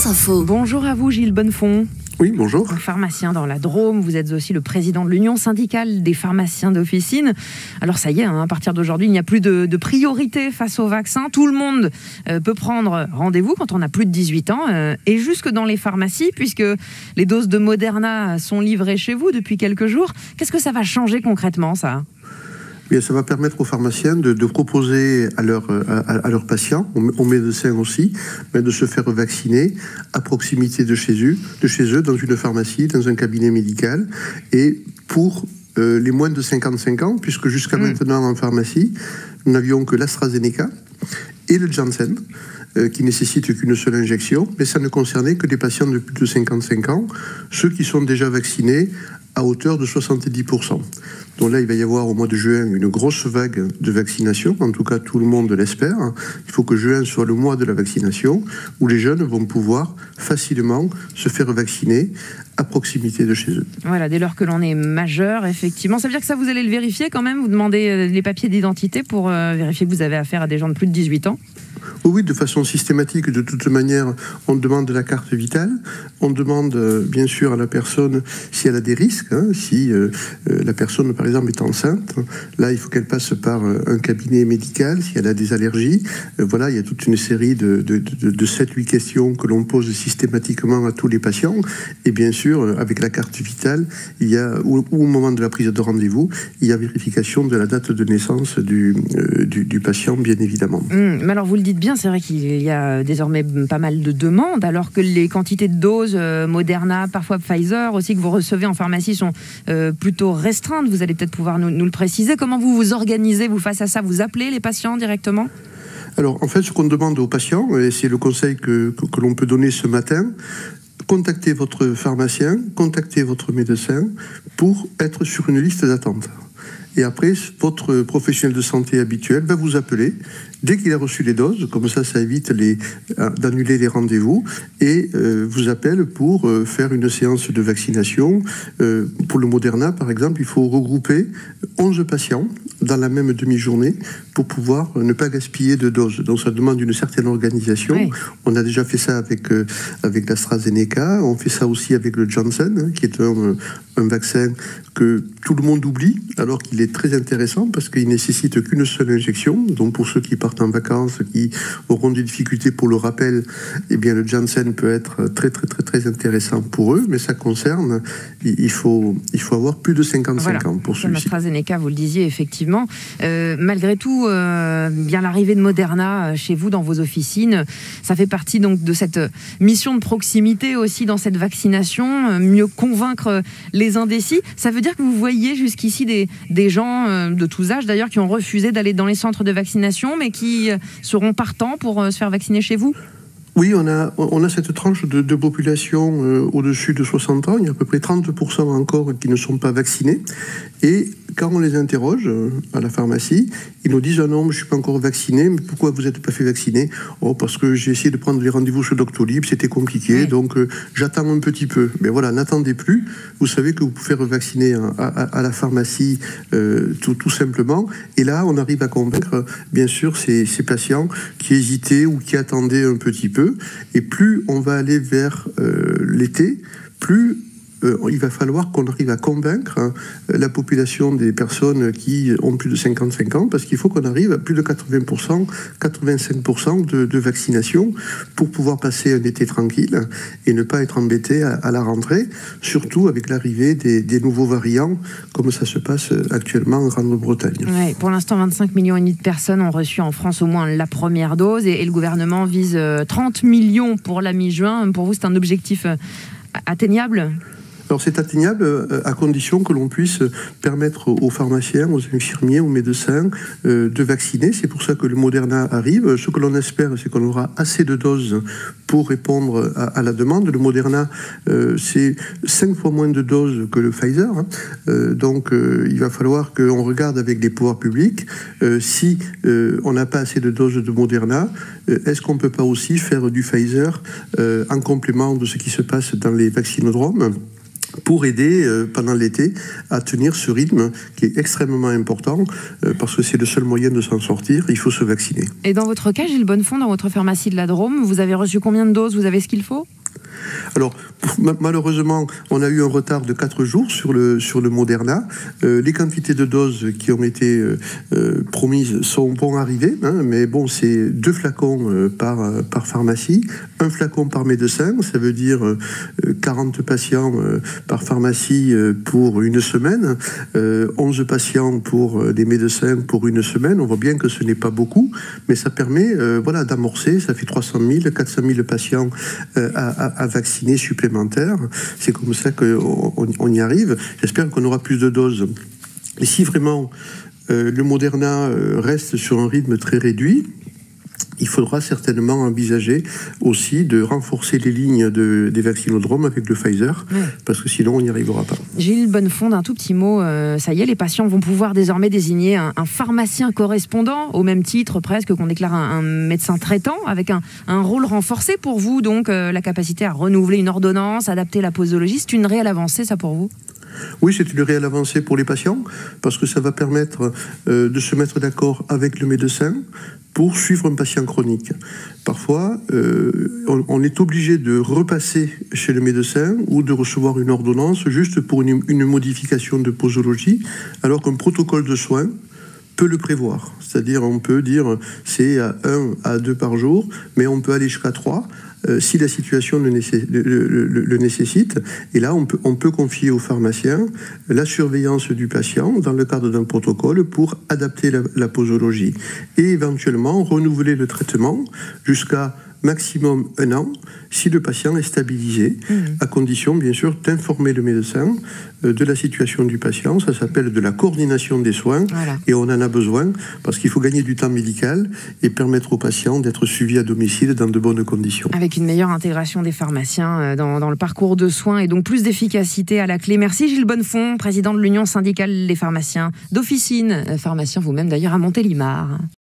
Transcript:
France Info. Bonjour à vous Gilles Bonnefond. Oui, bonjour. Pharmacien dans la Drôme, vous êtes aussi le président de l'Union syndicale des pharmaciens d'officine. Alors ça y est, à partir d'aujourd'hui, il n'y a plus de priorité face au vaccin. Tout le monde peut prendre rendez-vous quand on a plus de 18 ans et jusque dans les pharmacies, puisque les doses de Moderna sont livrées chez vous depuis quelques jours. Qu'est-ce que ça va changer concrètement, ça ? Bien, ça va permettre aux pharmaciens de proposer à leurs patients, aux médecins aussi, de se faire vacciner à proximité de chez eux, dans une pharmacie, dans un cabinet médical. Et pour les moins de 55 ans, puisque jusqu'à maintenant en pharmacie, nous n'avions que l'AstraZeneca et le Janssen, qui nécessitent qu'une seule injection, mais ça ne concernait que les patients de plus de 55 ans, ceux qui sont déjà vaccinés à hauteur de 70%. Donc là, il va y avoir au mois de juin une grosse vague de vaccination, en tout cas tout le monde l'espère. Il faut que juin soit le mois de la vaccination, où les jeunes vont pouvoir facilement se faire vacciner à proximité de chez eux. Voilà, dès lors que l'on est majeur, effectivement. Ça veut dire que ça, vous allez le vérifier quand même ? Vous demandez les papiers d'identité pour vérifier que vous avez affaire à des gens de plus de 18 ans ? Oui, de façon systématique, de toute manière, on demande la carte vitale, on demande bien sûr à la personne si elle a des risques, si la personne par exemple est enceinte, là il faut qu'elle passe par un cabinet médical, si elle a des allergies, voilà, il y a toute une série de 7-8 questions que l'on pose systématiquement à tous les patients, et bien sûr avec la carte vitale, il y a, ou au moment de la prise de rendez-vous, il y a vérification de la date de naissance du patient, bien évidemment. Mais alors vous le dites bien, c'est vrai qu'il y a désormais pas mal de demandes, alors que les quantités de doses Moderna, parfois Pfizer aussi, que vous recevez en pharmacie sont plutôt restreintes. Vous allez peut-être pouvoir nous le préciser. Comment vous vous organisez, vous, face à ça ? Vous appelez les patients directement ? Alors, en fait, ce qu'on demande aux patients, et c'est le conseil que l'on peut donner ce matin, contactez votre pharmacien, contactez votre médecin pour être sur une liste d'attente. Et après, votre professionnel de santé habituel va vous appeler dès qu'il a reçu les doses, comme ça évite d'annuler les rendez-vous, et vous appelle pour faire une séance de vaccination. Pour le Moderna, par exemple, il faut regrouper 11 patients dans la même demi-journée pour pouvoir ne pas gaspiller de doses. Donc ça demande une certaine organisation. Oui. On a déjà fait ça avec l'AstraZeneca, on fait ça aussi avec le Janssen, qui est un vaccin que tout le monde oublie, alors qu'il est très intéressant parce qu'il ne nécessite qu'une seule injection. Donc pour ceux qui partent en vacances, qui auront des difficultés pour le rappel, eh bien le Janssen peut être très très très très intéressant pour eux, mais ça concerne, il faut avoir plus de 55 ans pour celui-ci. AstraZeneca, vous le disiez effectivement. Malgré tout, bien l'arrivée de Moderna chez vous dans vos officines, ça fait partie donc de cette mission de proximité aussi dans cette vaccination, mieux convaincre les indécis. Ça veut dire que vous voyez jusqu'ici des gens de tous âges d'ailleurs qui ont refusé d'aller dans les centres de vaccination mais qui seront partants pour se faire vacciner chez vous ? Oui, on a cette tranche de population au-dessus de 60 ans. Il y a à peu près 30% encore qui ne sont pas vaccinés. Et quand on les interroge à la pharmacie, ils nous disent « Ah non, je ne suis pas encore vacciné, mais pourquoi vous n'êtes pas fait vacciner ?»« Oh, parce que j'ai essayé de prendre les rendez-vous chez Doctolib, c'était compliqué, donc j'attends un petit peu. » Mais voilà, n'attendez plus. Vous savez que vous pouvez faire vacciner à la pharmacie tout simplement. Et là, on arrive à convaincre, bien sûr, ces patients qui hésitaient ou qui attendaient un petit peu. Et plus on va aller vers l'été, plus il va falloir qu'on arrive à convaincre la population des personnes qui ont plus de 55 ans, parce qu'il faut qu'on arrive à plus de 80%, 85% de vaccination pour pouvoir passer un été tranquille et ne pas être embêté à la rentrée, surtout avec l'arrivée des nouveaux variants, comme ça se passe actuellement en Grande-Bretagne. Ouais, pour l'instant, 25 millions et demi de personnes ont reçu en France au moins la première dose et le gouvernement vise 30 millions pour la mi-juin. Pour vous, c'est un objectif atteignable ? Alors c'est atteignable à condition que l'on puisse permettre aux pharmaciens, aux infirmiers, aux médecins de vacciner. C'est pour ça que le Moderna arrive. Ce que l'on espère, c'est qu'on aura assez de doses pour répondre à la demande. Le Moderna, c'est 5 fois moins de doses que le Pfizer. Donc il va falloir qu'on regarde avec les pouvoirs publics si on n'a pas assez de doses de Moderna, est-ce qu'on ne peut pas aussi faire du Pfizer en complément de ce qui se passe dans les vaccinodromes ? pour aider pendant l'été à tenir ce rythme qui est extrêmement important parce que c'est le seul moyen de s'en sortir, il faut se vacciner. Et dans votre cas, Gilles Bonnefond, dans votre pharmacie de la Drôme, vous avez reçu combien de doses? Vous avez ce qu'il faut? Alors, malheureusement, on a eu un retard de 4 jours sur le Moderna. Les quantités de doses qui ont été promises vont arriver, hein, mais bon, c'est 2 flacons par pharmacie, 1 flacon par médecin, ça veut dire 40 patients par pharmacie pour une semaine, 11 patients pour les médecins pour une semaine. On voit bien que ce n'est pas beaucoup, mais ça permet d'amorcer, ça fait 300 000, 400 000 patients à vacciner supplémentaires. C'est comme ça qu'on y arrive. J'espère qu'on aura plus de doses. Et si vraiment le Moderna reste sur un rythme très réduit, il faudra certainement envisager aussi de renforcer les lignes des vaccinodromes avec le Pfizer, parce que sinon on n'y arrivera pas. Gilles Bonnefond, d'un tout petit mot, ça y est, les patients vont pouvoir désormais désigner un pharmacien correspondant, au même titre presque qu'on déclare un médecin traitant, avec un rôle renforcé pour vous, donc la capacité à renouveler une ordonnance, adapter la posologie. C'est une réelle avancée, ça, pour vous? Oui, c'est une réelle avancée pour les patients, parce que ça va permettre de se mettre d'accord avec le médecin pour suivre un patient chronique. Parfois, on est obligé de repasser chez le médecin ou de recevoir une ordonnance juste pour une modification de posologie, alors qu'un protocole de soins peut le prévoir. C'est-à-dire, on peut dire c'est à 1 à 2 par jour, mais on peut aller jusqu'à 3 si la situation le nécessite. Et là, on peut confier au pharmacien la surveillance du patient dans le cadre d'un protocole pour adapter la posologie et éventuellement renouveler le traitement jusqu'à maximum 1 an si le patient est stabilisé, à condition bien sûr d'informer le médecin de la situation du patient. Ça s'appelle de la coordination des soins, et on en a besoin parce qu'il faut gagner du temps médical et permettre aux patients d'être suivis à domicile dans de bonnes conditions. Avec une meilleure intégration des pharmaciens dans le parcours de soins et donc plus d'efficacité à la clé. Merci Gilles Bonnefond, président de l'Union syndicale des pharmaciens d'officine, pharmacien vous-même d'ailleurs à Montélimar.